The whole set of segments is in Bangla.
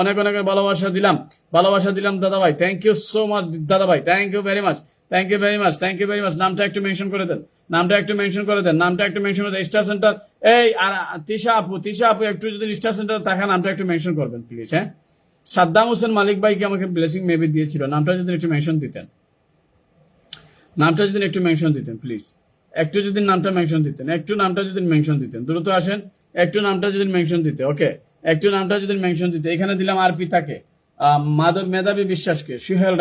অনেক অনেক ভালোবাসা দিলাম দাদা ভাই। থ্যাংক ইউ সো মাচ দাদা ভাই, thank you very much, thank you very much, thank you very much. নামটা একটু মেনশন করে দেন, নামটা একটু মেনশন করে দেন, নামটা একটু মেনশন করে দেন। স্টার সেন্টার এই তিশা আপু একটু যদি স্টার সেন্টার থাকা নামটা একটু মেনশন করবেন প্লিজ। হ্যাঁ, সাদ্দাম হোসেন মালিক ভাইকে আমাকে ব্লেসিং মেবি দিয়েছিল, নামটা যদি একটু মেনশন দিতেন, নামটা যদি একটু মেনশন দিতেন প্লিজ, একটু যদি নামটা মেনশন দিতেন, একটু নামটা যদি মেনশন দিতেন, দ্রুত আসেন, একটু নামটা যদি মেনশন দিতে। ওকে, একটু নামটা যদি মেনশন দিতে। এখানে দিলাম আর পিতাকে, মেধাবী বিশ্বাসকে, সুহেল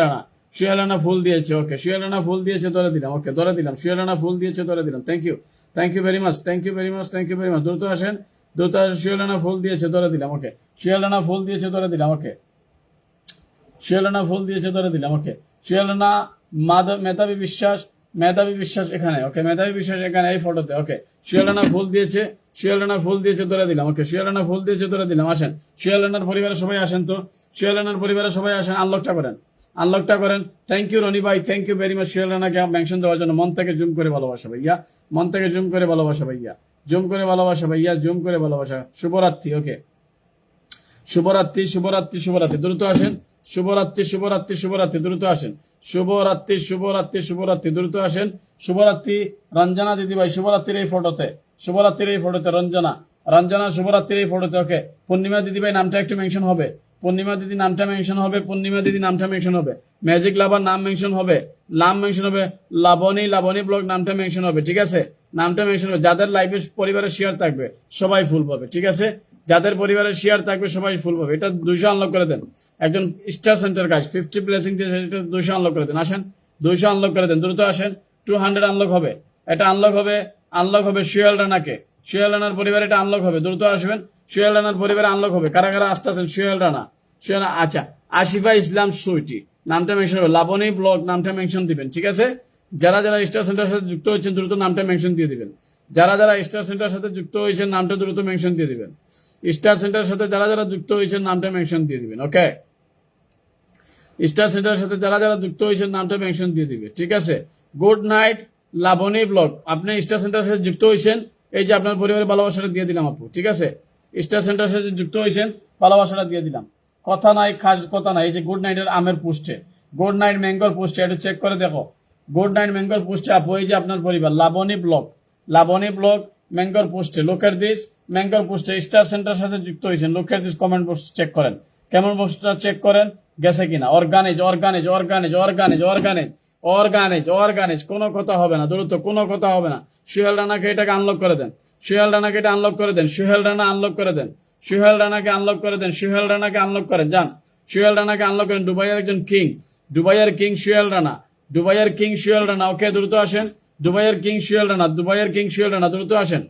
রানা ফুল দিয়েছে। ওকে, সুহেল রানা ফুল দিয়েছে, ধরে দিলাম। ওকে, ধরে দিলাম, সুহেল রানা ফুল দিয়েছে, ধরে দিলাম। Thank you very much, thank you very much, thank you very much. দ্রুত আসেন, দ্রুত আসেন। সুহেল রানা ফুল দিয়েছে, ধরে দিলাম। ওকে, সুহেল রানা ফুল দিয়েছে, ধরে দিলাম। ওকে, সুহেল রানা ফুল দিয়েছে, ধরে দিলাম। ওকে, সুহেল রানা মেধাবী বিশ্বাস এখানে। ওকে, মেধাবী বিশ্বাস এখানে এই ফটোতে। ওকে, সুহেল রানা ফুল দিয়েছে, সুহেল রানা ফুল দিয়েছে, ধরে দিলাম। ওকে, সুহেল রানা ফুল দিয়েছে, ধরে দিলাম। আসেন, সুহেল রানার পরিবারের সবাই আসেন তো, সুহেল রানার পরিবারের সবাই আসেন, আনলকটা করেন, আনলকটা করেন। থ্যাংক ইউ রনি ভাই, thank you very much Suhel রানাকে মেনশন দেওয়ার জন্য। মন থেকে জুম করে ভালোবাসা ভাইয়া, মন থেকে জুম করে ভালোবাসা ভাইয়া, জুম করে ভালোবাসা ভাইয়া, জুম করে ভালোবাসা। শুভরাত্রি। ওকে, শুভরাত্রি, শুভরাত্রি, শুভরাত্রি, দ্রুত আসেন। শুভরাত্রি, শুভরাত্রি, শুভরাত্রি, দ্রুত আসেন। শুভরাত্রি, শুভরাত্রি, শুভরাত্রি, দ্রুত আসেন। শুভরাত্রি রঞ্জনা দিদি ভাই, শুভরাত্রির এই ফটোতে, শুভরাত্রির এই ফটোতে রঞ্জনা শুভরাত্রির এই ফটোতে। ওকে, পূর্ণিমা দিদি ভাই নামটা একটু মেনশন হবে, পূর্ণিমা দিদি নামটা মেনশন হবে, পূর্ণিমা দিদি নামটা মেনশন হবে। ম্যাজিক লাভার নাম মেনশন হবে, নাম মেনশন হবে। লাবণী ব্লগ নামটা মেনশন হবে। ঠিক আছে, নামটা মেনশন হবে। যাদের লাইভে পরিবারের শেয়ার থাকবে সবাই ফুল পাবে। ঠিক আছে, যাদের পরিবারের শেয়ার থাকবে সবাই ফুল পাবে। এটা 200 আনলক করে দেন। একজন স্টার সেন্টার কাজ 50 ব্লেসিং দিয়েছে, এটা 200 আনলক করে দেন। আসেন, 200 আনলক করে দেন, দ্রুত আসেন। 200 আনলক হবে, এটা আনলক হবে, আনলক হবে সুহেল রানাকে, সুহেল রানার পরিবারে এটা আনলক হবে। দ্রুত আসবেন, সুহেল রানার পরিবারে আনলক হবে। কারা কারা আসতে আছেন? সুহেল রানা, আচ্ছা, আশিফা ইসলাম সুইটি নামটা মেনশন হবে। লাবণী ব্লগ নামটা মেনশন দিবেন। ঠিক আছে, যারা যারা স্টার সেন্টার সাথে যুক্ত হয়েছেন দ্রুত নামটা মেনশন দিয়ে দিবেন। যারা যারা স্টার সেন্টার সাথে যুক্ত হয়েছেন নামটা দ্রুত মেনশন দিয়ে দিবেন। স্টার সেন্টার সাথে যারা যারা যুক্ত হয়েছেন নামটা মেনশন দিয়ে দিবেন। ওকে, স্টার সেন্টার সাথে যারা যারা যুক্ত হয়েছেন নামটা মেনশন দিয়ে দিবে। ঠিক আছে, গুড নাইট লাবণী ব্লগ, আপনি স্টার সেন্টার সাথে যুক্ত হয়েছেন, এই যে আপনার পরিবারের ভালোবাসাটা দিয়ে দিলাম আপু। ঠিক আছে, স্টার সেন্টার সাথে যুক্ত হয়েছেন, ভালোবাসাটা দিয়ে দিলাম। কথা নাই খাস কথা নাই, এই যে গুড নাইটের আমের পোস্টে, গুড নাইট ম্যাঙ্গোর পোস্টে, একটু চেক করে দেখো। গুড নাইট ম্যাঙ্গোর পোস্টে আপু, এই যে আপনার পরিবার লাবণী ব্লগ ম্যাঙ্গোর পোস্টে, লোকের দিস ম্যাঙ্গোর পোস্টে স্টার সেন্টার সাথে যুক্ত হয়েছেন, লোকের দিস কমেন্ট পোস্ট চেক করেন, কেমন পোস্টটা চেক করেন, গেছে কিনা। অর্গানাইজ, কোনো কথা হবে না, দ্রুত কোনো কথা হবে না। সুহেল রানাকে এটাকে আনলক করে দেন, সুহেল রানাকে এটা আনলক করে দেন, সুহেল রানা আনলক করে দেন, সুহেল রানাকে আনলক করে দেন, সুহেল রানাকে আনলক করেন, যান সুহেল রানাকে আনলক করেন। দুবাইয়ের একজন কিং, দুবাইয়ের কিং সুহেল রানা, দুবাইয়ের কিং সুহেল রানা। ওকে, দ্রুত আসেন, দুবাইয়ের কিং সুহেল রানা, দুবাইয়ের কিং সুহেল রানা, দ্রুত আসেন,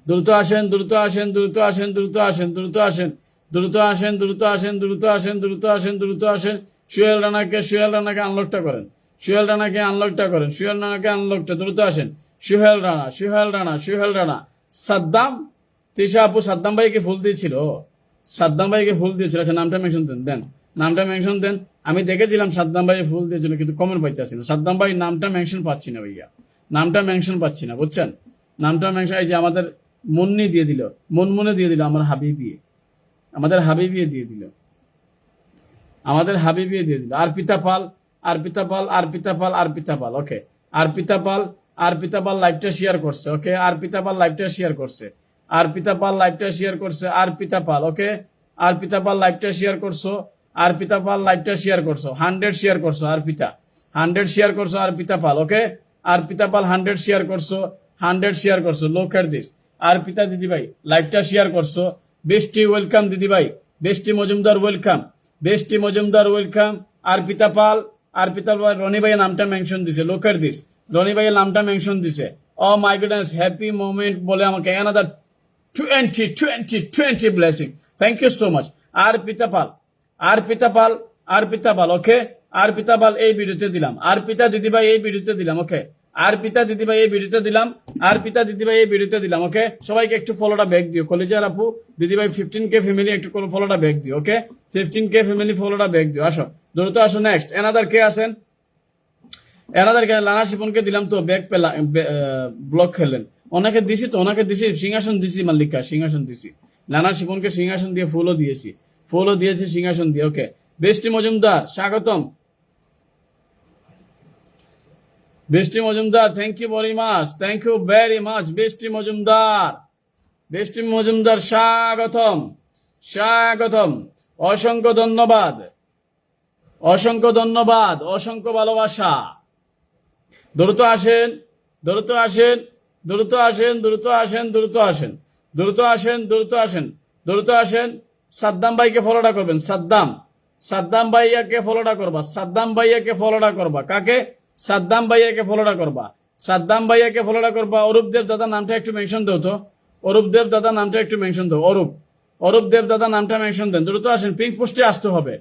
দ্রুত আসেন, দ্রুত আসেন, দ্রুত আসেন, দ্রুত আসেন, দ্রুত আসেন, দ্রুত আসেন, দ্রুত আসেন, দ্রুত আসেন, দ্রুত আসেন, দ্রুত আসেন। সুহেল রানাকে আনলকটা করেন, সুহেল রানাকে আনলকটা করেন, সুহেল রানাকে আনলকটা, দ্রুত আসেন। সুহেল রানা। সাদ্দাম, তিশা আপু সাদ্দাম ভাইকে ফুল দিয়েছিল, সাদ্দাম ভাইকে ফুল দিয়েছিল। আচ্ছা, নামটা মেনশন দেন, নামটা মেনশন দেন। আমি দেখেছিলাম সাদ্দাম ভাই ফুল দিয়েছিল, কিন্তু কমেন্ট পাইতেছি না। সাদ্দাম ভাই নামটা মেনশন পাচ্ছি না ভাইয়া, নামটা মেনশন পাচ্ছি না, বুঝছেন। নামটা মেনশন, এই যে আমাদের মুন্নি দিয়ে দিল, মনমনে দিয়ে দিল, আমার হাবিবিয়ে, আমাদের হাবিবিয়ে দিয়ে দিল, আমাদের হাবিবিয়ে দিয়ে দিল। আরপিতা পাল। ওকে, আরপিতা পাল লাইভটা শেয়ার করছে। ওকে, আরপিতা পাল লাইভটা শেয়ার করছে, আরপিতা পাল লাইভটা শেয়ার করছে, আরপিতা পাল। ওকে, আরপিতা পাল লাইভটা শেয়ার করছো, আরপিতা পাল লাইভটা শেয়ার করছো, 100 শেয়ার করছো, আরপিতা 100 শেয়ার করছো, আরপিতা পাল। ওকে, আরপিতা পাল 100 শেয়ার করছো, 100 শেয়ার করছো, লোকের দিস। আরপিতা দিদি ভাই লাইভটা শেয়ার করছো। বেস্টি ওয়েলকাম দিদি ভাই, bestie Majumdar welcome, bestie Majumdar welcome. Arpita Pal Roni ভাইয়ের নামটা মেনশন দিছে, লোকের দিস, রনি ভাইয়ের নামটা মেনশন দিছে। Oh my goodness, happy moment বলে আমাকে another 20 blessing, thank you so much. Arpita Pal. Okay, Arpita Pal এই ভিডিওতে দিলাম, আরপিতা দিদি ভাই এই ভিডিওতে দিলাম। ওকে, আরপিতা দিদি ভাই এই ভিডিওতে দিলাম, আরপিতা দিদি ভাই এই ভিডিওতে দিলাম। ওকে, সবাইকে একটু ফলোটা ব্যাক দিও, কলেজের আপু দিদি ভাই 15K ফ্যামিলি একটু ফলোটা ব্যাক দিও। ওকে, 15K ফ্যামিলি ফলোটা ব্যাক দিও। আসো, দ্রুত আসো। নেক্সট এনাদার কে আছেন? এনাদার কে লানা শিপনকে দিলাম তো ব্যাক ব্লক খেললেন। ওনাকে দিছি তো, ওনাকে দিছি, সিংহাসন দিছি, মাল্লিকা সিংহাসন দিছি, লানার শিপনকে সিংহাসন দিয়ে ফুলও দিয়েছি, সিংহাসন দিয়ে। ওকে, বৃষ্টি মজুমদার স্বাগতম। Brishti Majumdar, thank you very much, thank you very much. Brishti Majumdar স্বাগতম, স্বাগতম। অসংখ্য ধন্যবাদ, অসংখ্য ধন্যবাদ, অসংখ্য ভালোবাসা। দ্রুত আসেন, দ্রুত আসেন, দ্রুত আসেন, দ্রুত আসেন, দ্রুত আসেন, দ্রুত আসেন, দ্রুত আসেন, দ্রুত আসেন। সাদ্দাম ভাইকে ফলোটা করবেন, সাদ্দাম ভাইয়াকে ফলোটা করবা, সাদ্দাম ভাইয়াকে ফলোটা করবা। কাকে? সাদ্দাম ভাইয়াকে ফলোটা করবা, সাদ্দাম ভাইয়াকে ফলোটা করবা। অরূপ দেব দাদা নামটা একটু মেনশন দাও তো, অরূপ দেব দাদা নামটা একটু মেনশন দাও। অরূপ দেব দাদা নামটা মেনশন দেন। দ্রুত আসেন, পিঙ্ক পোস্টে আসতে হবে,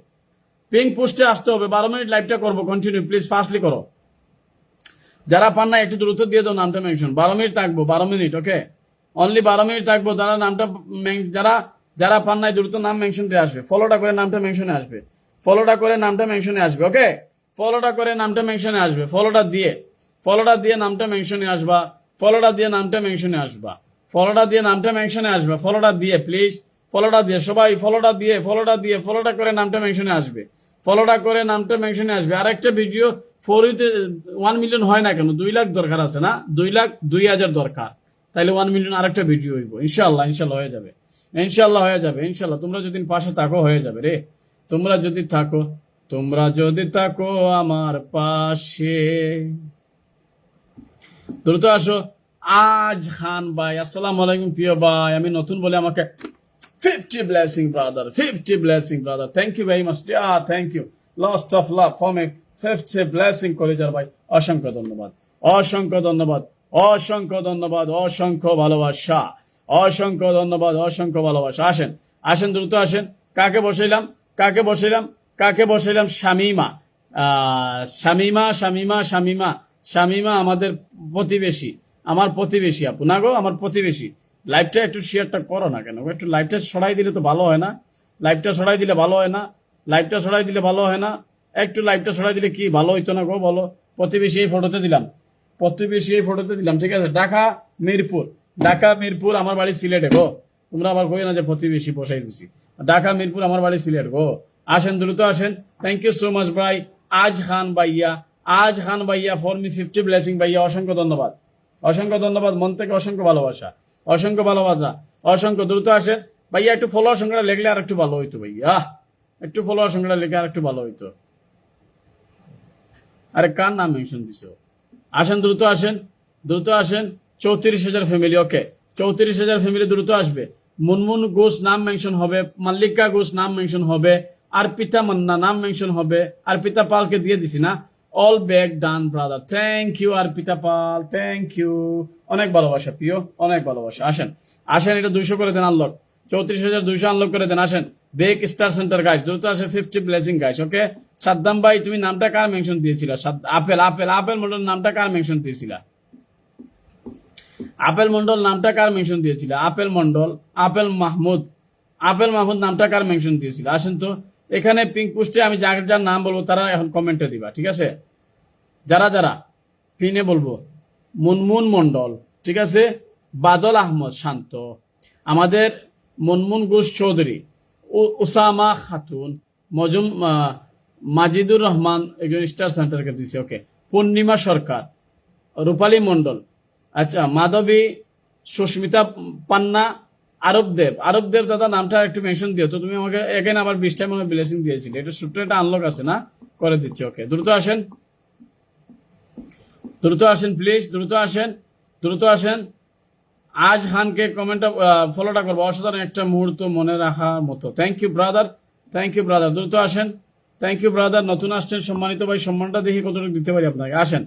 পিঙ্ক পোস্টে আসতে হবে। 12 মিনিট লাইভটা করবো কন্টিনিউ, প্লিজ ফাস্টলি করো। যারা পান না একটু দ্রুত দিয়ে দাও নামটা মেনশন। 12 মিনিট থাকবো, 12 মিনিট। ওকে, অনলি 12 মিনিট থাকবো। যারা নামটা যারা পান নাই দ্রুত নাম মেনশন দিয়ে আসবে, ফলোটা করে নামটা মেনশনে আসবে, ফলোটা করে নামটা মেনশনে আসবে। ওকে, ফলোটা করে নামটা মেনশনে আসবে, ফলোটা দিয়ে নামটা মেনশনে আসবা, ফলোটা দিয়ে নামটা মেনশনে আসবা, ফলোটা দিয়ে নামটা মেনশনে আসবা, ফলোটা দিয়ে প্লিজ, ফলোটা দিয়ে সবাই, ফলোটা দিয়ে ফলোটা করে নামটা মেনশনে আসবে, ফলোটা করে নামটা মেনশনে আসবে। আরেকটা ভিডিও 1 মিলিয়ন হয় না কেন? 2 লাখ দরকার আছে না? 2,02,000 দরকার, তাইলে 1 মিলিয়ন আরেকটা ভিডিও হইব। ইনশাল্লাহ, ইনশাল্লাহ হয়ে যাবে, ইনশাল্লাহ হয়ে যাবে, ইনশাল্লাহ। তোমরা যদি পাশে থাকো হয়ে যাবে রে, তোমরা যদি থাকো আমার পাশে। দ্রুত আসো। আজ খান ভাই, আসসালামু আলাইকুম প্রিয় ভাই। আমি নতুন বলে আমাকে 50 blessing brother, 50 blessing brother. Thank you very much, thank you, লস্ট of love for me 50 blessing কলেজার ভাই। অসংখ্য ধন্যবাদ, অসংখ্য ধন্যবাদ, অসংখ্য ধন্যবাদ, অসংখ্য ভালোবাসা, অসংখ্য ধন্যবাদ, অসংখ্য ভালোবাসা। আসেন, আসেন, দ্রুত আসেন। কাকে বসাইলাম, কাকে বসাইলাম, কাকে বসাইলাম? শামিমা, শামিমা, শামিমা, শামিমা, শামিমা আমাদের প্রতিবেশী, আমার প্রতিবেশী আপু না গো, আমার প্রতিবেশী। লাইভটা একটু শেয়ারটা করো না কেন? একটু লাইভটা সরাই দিলে তো ভালো হয় না? লাইভটা সরাই দিলে ভালো হয় না? লাইভটা সরাই দিলে ভালো হয় না? একটু লাইভটা সরাই দিলে কি ভালো হইতো না গো, বলো? প্রতিবেশী এই ফটোতে দিলাম, প্রতিবেশী এই ফটোতে দিলাম, ঠিক আছে? ঢাকা মিরপুর, ঢাকা মিরপুর আমার বাড়ি সিলেটে গো। তোমরা আবার কই না যে প্রতিবেশী বসাই দিছি। ঢাকা মিরপুর আমার বাড়ি সিলেট গো। আসেন, দ্রুত আসেন। থ্যাংক ইউ সো মাচ ভাই। আজ খান ভাইয়া ফর মি 50 ব্লেসিং ভাইয়া। অসংখ্য ধন্যবাদ, অসংখ্য ধন্যবাদ, মন থেকে অসংখ্য ভালোবাসা, অসংখ্য ভালোবাসা, অসংখ্য। দ্রুত আসেন ভাইয়া। একটু ফলোয়ার সংখ্যাটা লিখলে আর একটু ভালো হইতো ভাইয়া, একটু ফলোয়ার সংখ্যাটা লিখে আর একটু ভালো হইতো। আরে কার নাম মেনশন দিছো? আসেন, দ্রুত আসেন, দ্রুত আসেন। 34,000 ফ্যামিলি। ওকে, 34,000 ফ্যামিলি দ্রুত আসবে। মুনমুন ঘোষ নাম মেনশন হবে, মাল্লিকা ঘোষ নাম মেনশন হবে, আরপিতা মান্না নাম মেনশন হবে। আরপিতা পালকে দিয়ে দিছি না? All back done brother, thank you Arpita Pal, thank you. অনেক ভালোবাসা প্রিয়, অনেক ভালোবাসা। আসেন, আসেন, এটা 200 করে দেন আনলক, 34,200 আনলক করে দেন। আসেন, বেক স্টার সেন্টার গাইস, দ্রুত আসে। 50 ব্লেসিং গাইস। ওকে, সাদ্দাম ভাই তুমি নামটা কার মেনশন দিয়েছিল? আপেল, আপেল, আপেল মন্ডল নামটা কার মেনশন দিয়েছিল? আপেল মন্ডল নামটা কার মেনশন দিয়েছিল? Apple Mondal, apple Mahmud, apple Mahmud নামটা কার মেনশন দিয়েছিল? আসেন তো এখানে পিঙ্ক পোস্টে আমি যার যার নাম বলবো তারা এখন কমেন্টে দিবা, ঠিক আছে? যারা যারা পিনে বলবো, মুনমুন মন্ডল, ঠিক আছে, বাদল আহমদ শান্ত, আমাদের মুনমুন ঘোষ চৌধুরী, উসামা খাতুন, মাজিদুর রহমান একজন স্টার সেন্টারকে দিছে। ওকে, পূর্ণিমা সরকার, রূপালী মন্ডল, আচ্ছা, মাধবী, সুস্মিতা পান্না, আরব দেব দাদা নামটা একটু মেনশন দিও তো। তুমি আমাকে এখানে আবার 20 টাইম আমার ব্লেসিং দিয়েছিলে, এটা ছোট্ট একটা আনলক আছে না, করে দিচ্ছি। ওকে, দ্রুত আসেন, দ্রুত আসেন প্লিজ, দ্রুত আসেন, দ্রুত আসেন। আজ খানকে কমেন্টটা ফলোটা করবো, অসাধারণ একটা মুহূর্ত মনে রাখার মতো। Thank you brother, thank you brother, দ্রুত আসেন। থ্যাংক ইউ ব্রাদার, নতুন আসছেন, সম্মানিত ভাই, সম্মানটা দেখি কতটুকু দিতে পারি আপনাকে। আসেন,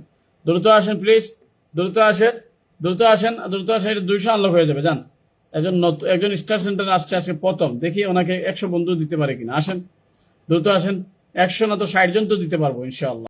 দ্রুত আসেন প্লিজ, দ্রুত আসেন, দ্রুত আসেন, দ্রুত আসেন। এটা 200 আনলক হয়ে যাবে, জান। একজন স্টার সেন্টার আসছে আজকে প্রথম, দেখি ওনাকে 100 বন্ধু দিতে পারে কিনা। আসেন, দ্রুত আসেন। 100 না তো 60 জন তো দিতে পারবো ইনশাআল্লাহ।